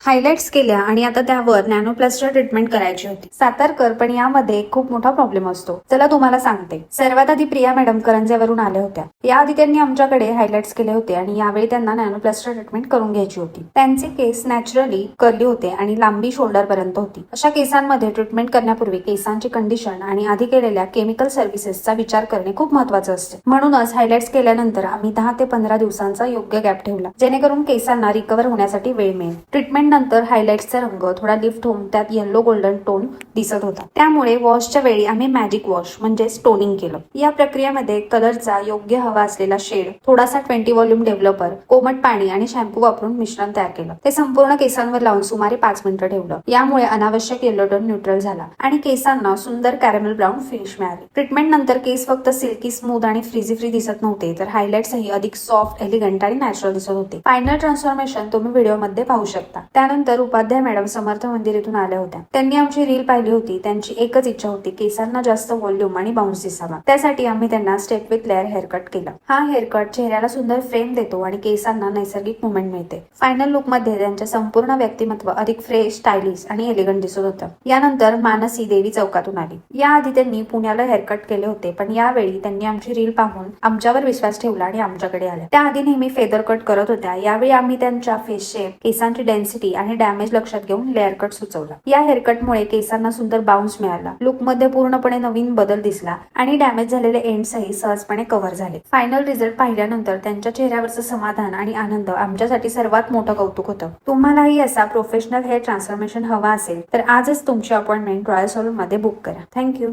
Highlights केल्या आणि आता त्यावर नॅनोप्लास्टर ट्रीटमेंट करायची होती. सातारकर, पण यामध्ये खूप मोठा प्रॉब्लेम असतो. चला तुम्हाला सांगते. सर्वात आधी प्रिया मॅडम करंजेवरून आल्या होत्या. याआधी त्यांनी आमच्याकडे हायलाइट्स केले होते आणि यावेळी त्यांना नॅनोप्लास्टर ट्रीटमेंट करून घ्यायची होती. त्यांचे केस नॅचरली कर्ली होते आणि लांबी शोल्डर पर्यंत होती. अशा केसांमध्ये ट्रीटमेंट करण्यापूर्वी केसांची कंडिशन आणि आधी केलेल्या केमिकल सर्व्हिसेसचा विचार करणे खूप महत्त्वाचं असते. म्हणूनच हायलाइट्स केल्यानंतर आम्ही 10 ते 15 दिवसांचा योग्य गॅप ठेवला, जेणेकरून केसांना रिकव्हर होण्यासाठी वेळ मिळेल. ट्रीटमेंट नंतर हायलाइट्सचा रंग थोडा लिफ्ट होऊन त्यात येलो गोल्डन टोन दिसत होता. त्यामुळे वॉशच्या वेळी आम्ही मॅजिक वॉश म्हणजे स्टोनिंग केलं. या प्रक्रियेमध्ये कलरचा योग्य हवा असलेला शेड, थोडासा 20 व्हॉल्यूम डेव्हलपर, कोमट पाणी आणि शॅम्पू वापरून मिश्रण तयार केलं. ते संपूर्ण केसांवर लावून सुमारे 5 मिनिटं ठेवलं. यामुळे अनावश्यक येलो टोन न्यूट्रल झाला आणि केसांना सुंदर कॅरमेल ब्राऊन फिनिश मिळाली. ट्रीटमेंट नंतर केस फक्त सिल्की स्मूथ आणि फ्रीजी फ्री दिसत नव्हते, तर हायलाइट्सही अधिक सॉफ्ट, एलिगंट आणि नॅचरल दिसत होते. फायनल ट्रान्सफॉर्मेशन तुम्ही व्हिडिओमध्ये पाहू शकता. त्यानंतर उपाध्याय मॅडम समर्थ मंदिरातून आल्या होत्या. त्यांनी आमची रील पाहिली होती. त्यांची एकच इच्छा होती, केसांना जास्त व्हॉल्यूम आणि बाउन्स दिसावा. त्यासाठी आम्ही त्यांना स्टेप विथ लेअर हेअरकट केला. हा हेअरकट चेहऱ्याला सुंदर फ्रेम देतो आणि केसांना नैसर्गिक मुवमेंट मिळते. फायनल लुक मध्ये त्यांचे संपूर्ण व्यक्तिमत्व अधिक फ्रेश, स्टायलिश आणि एलिगंट दिसत होतं. यानंतर मानसी देवी चौकातून आली. याआधी त्यांनी पुण्याला हेअरकट केले होते, पण यावेळी त्यांनी आमची रील पाहून आमच्यावर विश्वास ठेवला आणि आमच्याकडे आल्या. त्याआधी नेहमी फेदर कट करत होत्या. यावेळी आम्ही त्यांच्या फेस शेप, केसांची डेन्सिटी आणि डॅमेज लक्षात घेऊन लेअर कट सुचवला. या हेअरकटमुळे केसांना सुंदर बाउन्स मिळाला. लुक मध्ये पूर्णपणे नवीन बदल दिसला आणि डॅमेज झालेले एंड्सही सहजपणे कव्हर झाले. फायनल रिझल्ट पाहिल्यानंतर त्यांच्या चेहऱ्यावरचं समाधान आणि आनंद आमच्यासाठी सर्वात मोठं कौतुक होतं. तुम्हालाही असा प्रोफेशनल हेअर ट्रान्सफॉर्मेशन हवा असेल तर आजच तुमची अपॉइंटमेंट रॉयल सलून मध्ये बुक करा. थँक्यू.